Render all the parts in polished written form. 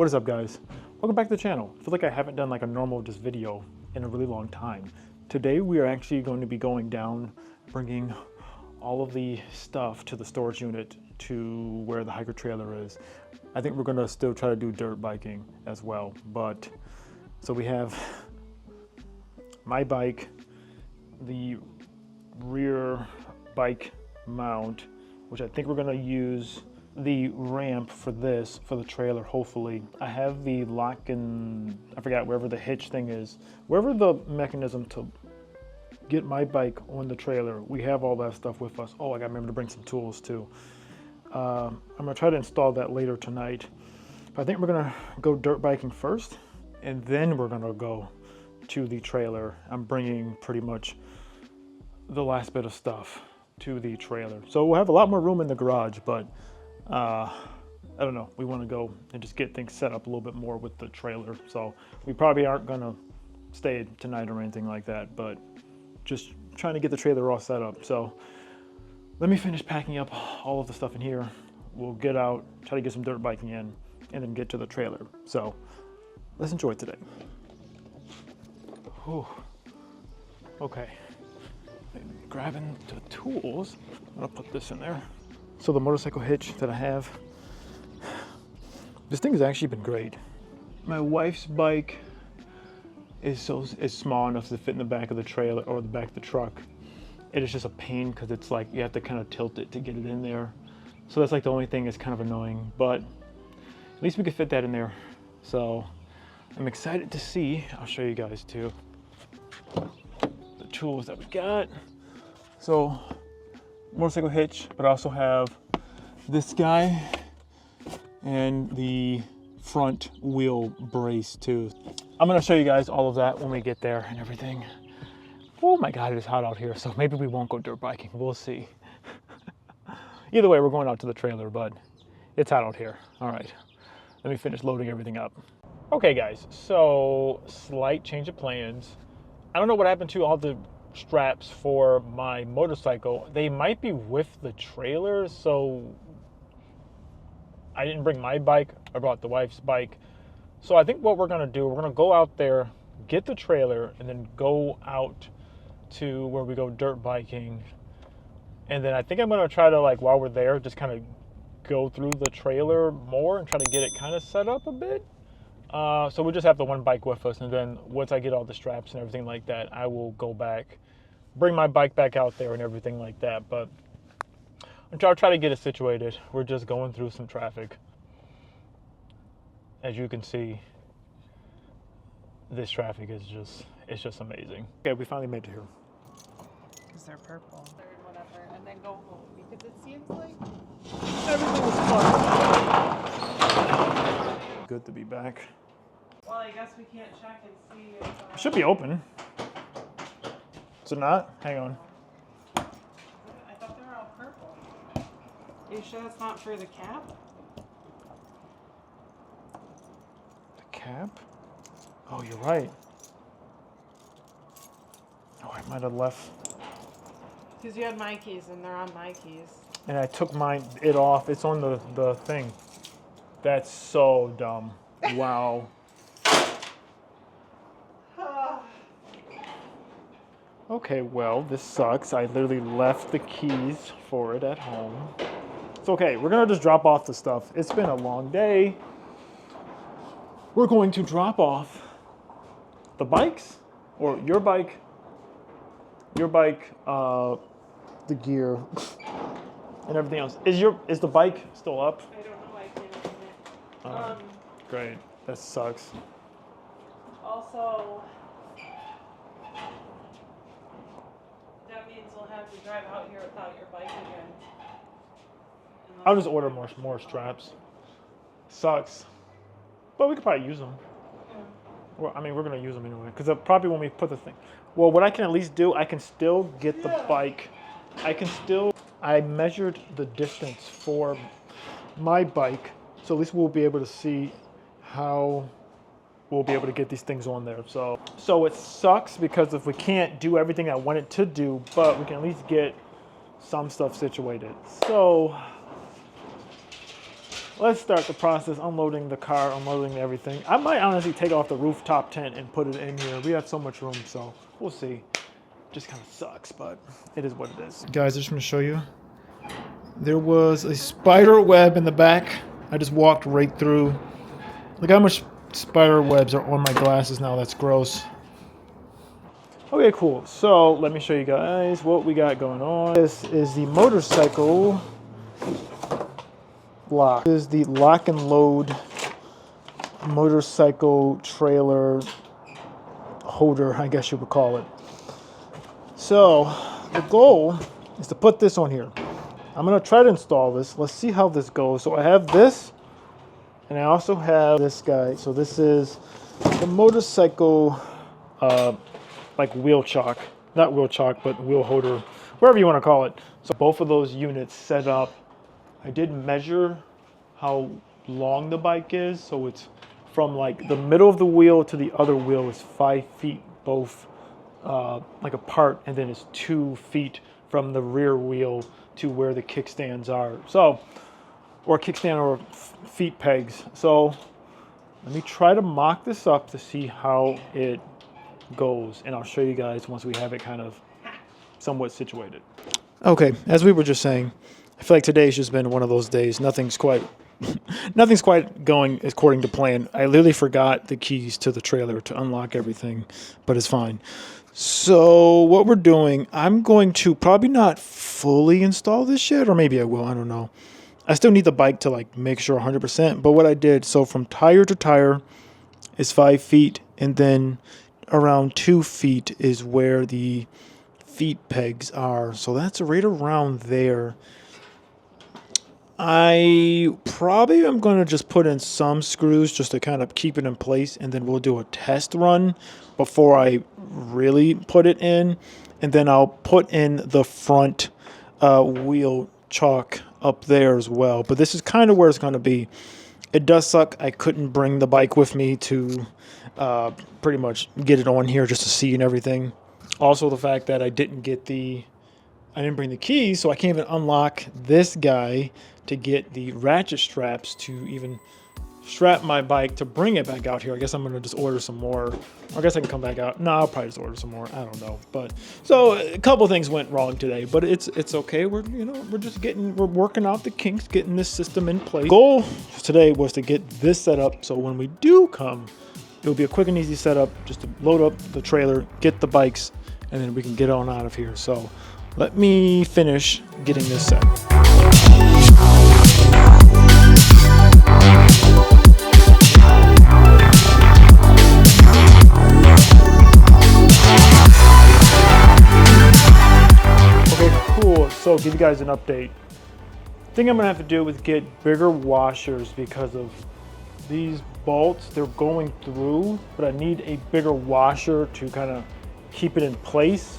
What is up, guys? Welcome back to the channel. I feel like I haven't done like a normal just video in a really long time. Today we are actually going to be going down, bringing all of the stuff to the storage unit to where the hiker trailer is. I think we're gonna still try to do dirt biking as well, but so we have my bike, the rear bike mount, which I think we're gonna use the ramp for this, for the trailer, hopefully. I have the lock and, I forgot, wherever the hitch thing is, wherever the mechanism to get my bike on the trailer, we have all that stuff with us. Oh, I gotta remember to bring some tools too. I'm gonna try to install that later tonight. But I think we're gonna go dirt biking first, and then we're gonna go to the trailer. I'm bringing pretty much the last bit of stuff to the trailer. So we'll have a lot more room in the garage, but I don't know, we want to go and just get things set up a little bit more with the trailer. So we probably aren't gonna stay tonight or anything like that, but just trying to get the trailer all set up. So let me finish packing up all of the stuff in here. We'll get out, try to get some dirt biking in, and then get to the trailer. So let's enjoy it today. Whew. Okay, grabbing the tools. I'm gonna put this in there. So the motorcycle hitch that I have, this thing has actually been great. My wife's bike is small enough to fit in the back of the trailer or the back of the truck. It is just a pain because it's like you have to kind of tilt it to get it in there. So that's like the only thing that's kind of annoying, but at least we could fit that in there. So I'm excited to see, I'll show you guys too, the tools that we got. So motorcycle hitch, but I also have this guy and the front wheel brace too. I'm gonna show you guys all of that when we get there and everything. Oh my God, it is hot out here, so maybe we won't go dirt biking, we'll see. Either way, we're going out to the trailer, but it's hot out here. All right, let me finish loading everything up. Okay guys, so slight change of plans. I don't know what happened to all the straps for my motorcycle. They might be with the trailer, so I didn't bring my bike. I brought the wife's bike. So I think what we're gonna do, we're gonna go out there, get the trailer, and then go out to where we go dirt biking. And then I think I'm gonna try to, like, while we're there, just kind of go through the trailer more and try to get it kind of set up a bit. So we'll just have the one bike with us, and then once I get all the straps and everything like that, I will go back, bring my bike back out there and everything like that. But I'll try to get it situated. We're just going through some traffic. As you can see, this traffic is it's just amazing. Okay, we finally made it here. Because they're purple. Or whatever, and then go home, because it seems like everything was fun. Good to be back. Well, I guess we can't check and see if... It should be open. Is it not? Hang on. I thought they were all purple. Are you sure that's not for the cap? The cap? Oh, you're right. Oh, I might have left. Because you had my keys, and they're on my keys. And I took it off. It's on the thing. That's so dumb. Wow. Okay, well, this sucks. I literally left the keys for it at home. It's okay. We're going to just drop off the stuff. It's been a long day. We're going to drop off the bikes, or your bike, the gear, and everything else. Is the bike still up? I don't know. I can't open it. Great. That sucks. Also, that means we'll have to drive out here without your bike again. I'll just order more straps. Sucks. But we could probably use them. Yeah. Well, I mean, we're going to use them anyway. Because probably when we put the thing... Well, what I can at least do, I can still get the bike. I measured the distance for my bike. So at least we'll be able to see how we'll be able to get these things on there. So it sucks because if we can't do everything I wanted to do, but we can at least get some stuff situated. So let's start the process, unloading the car, unloading everything. I might honestly take off the rooftop tent and put it in here. We have so much room, so we'll see. Just kind of sucks, but it is what it is. Guys, I just want to show you. There was a spider web in the back. I just walked right through. Look how much spider webs are on my glasses now. That's gross. Okay, cool. So let me show you guys what we got going on. This is the motorcycle lock. This is the lock and load motorcycle trailer holder, I guess you would call it. So the goal is to put this on here. I'm going to try to install this. Let's see how this goes. So I have this, and I also have this guy. So this is the motorcycle like wheel chock. Not wheel chock, but wheel holder, whatever you want to call it. So both of those units set up. I did measure how long the bike is. So it's from like the middle of the wheel to the other wheel is 5 feet both like apart, and then it's 2 feet from the rear wheel to where the kickstands are. So, or kickstand or feet pegs. So let me try to mock this up to see how it goes, and I'll show you guys once we have it kind of somewhat situated. Okay, as we were just saying, I feel like today's just been one of those days. Nothing's quite going according to plan. I literally forgot the keys to the trailer to unlock everything, but it's fine. So what we're doing, I'm going to probably not fully install this shit, or maybe I will, I don't know. I still need the bike to like make sure 100%, but what I did, so from tire to tire is 5 feet, and then around 2 feet is where the feet pegs are. So that's right around there. I probably am going to just put in some screws just to kind of keep it in place, and then we'll do a test run before I really put it in, and then I'll put in the front wheel chock up there as well. But this is kind of where it's going to be. It does suck I couldn't bring the bike with me to pretty much get it on here just to see and everything. Also the fact that I didn't bring the keys, so I can't even unlock this guy to get the ratchet straps to even strap my bike to bring it back out here. I guess I'm going to just order some more. I guess I can come back out. No, I'll probably just order some more. I don't know. But so a couple things went wrong today, but it's okay. We're working out the kinks, getting this system in place. Goal today was to get this set up so when we do come, it'll be a quick and easy setup just to load up the trailer, get the bikes, and then we can get on out of here. So let me finish getting this set. So give you guys an update. The thing I'm gonna have to do is get bigger washers because of these bolts. They're going through, but I need a bigger washer to kind of keep it in place.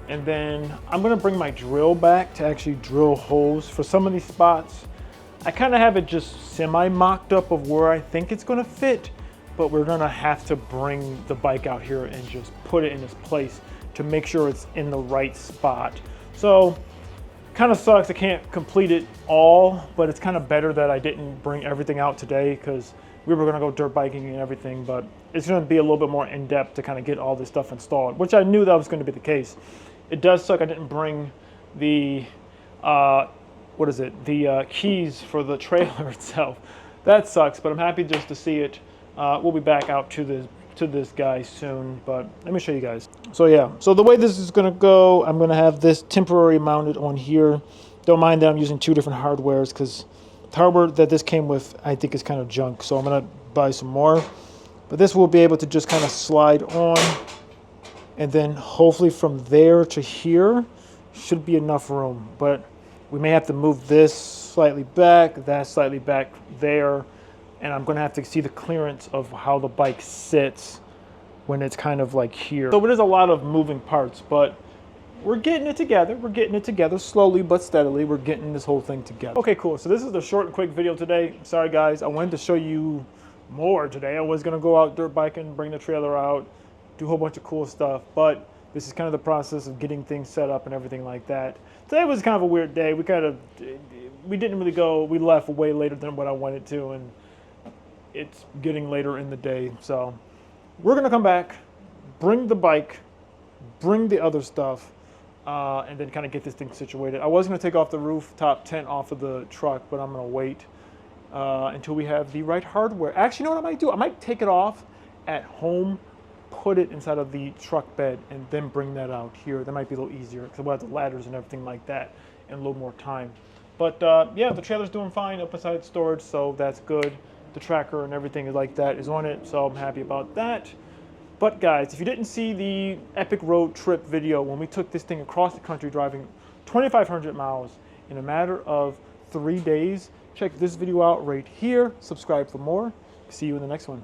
And then I'm gonna bring my drill back to actually drill holes for some of these spots. I kind of have it just semi-mocked up of where I think it's gonna fit, but we're gonna have to bring the bike out here and just put it in its place to make sure it's in the right spot. So kind of sucks I can't complete it all, but it's kind of better that I didn't bring everything out today because we were going to go dirt biking and everything, but it's going to be a little bit more in-depth to kind of get all this stuff installed, which I knew that was going to be the case. It does suck I didn't bring the keys for the trailer itself. That sucks, but I'm happy just to see it. We'll be back out to this guy soon, but let me show you guys. So yeah, so the way this is gonna go, I'm gonna have this temporary mounted on here. Don't mind that I'm using two different hardwares because the hardware that this came with I think is kind of junk, so I'm gonna buy some more. But this will be able to just kind of slide on, and then hopefully from there to here should be enough room. But we may have to move this slightly back, that slightly back there, and I'm gonna have to see the clearance of how the bike sits when it's kind of like here. So it is a lot of moving parts, but we're getting it together. We're getting it together slowly but steadily. We're getting this whole thing together. Okay, cool. So this is the short and quick video today. Sorry guys, I wanted to show you more today. I was gonna go out dirt biking, bring the trailer out, do a whole bunch of cool stuff, but This is kind of the process of getting things set up and everything like that. Today was kind of a weird day. We didn't really go. We left way later than what I wanted to, and it's getting later in the day. So we're gonna come back, bring the bike, bring the other stuff, and then kind of get this thing situated. I was gonna take off the rooftop tent off of the truck, but I'm gonna wait until we have the right hardware. Actually, you know what I might do? I might take it off at home, put it inside of the truck bed, and then bring that out here. That might be a little easier because we'll have the ladders and everything like that and a little more time. But yeah, the trailer's doing fine up inside storage, so that's good. The tracker and everything like that is on it, so I'm happy about that. But guys, if you didn't see the epic road trip video when we took this thing across the country driving 2,500 miles in a matter of 3 days, check this video out right here. Subscribe for more. See you in the next one.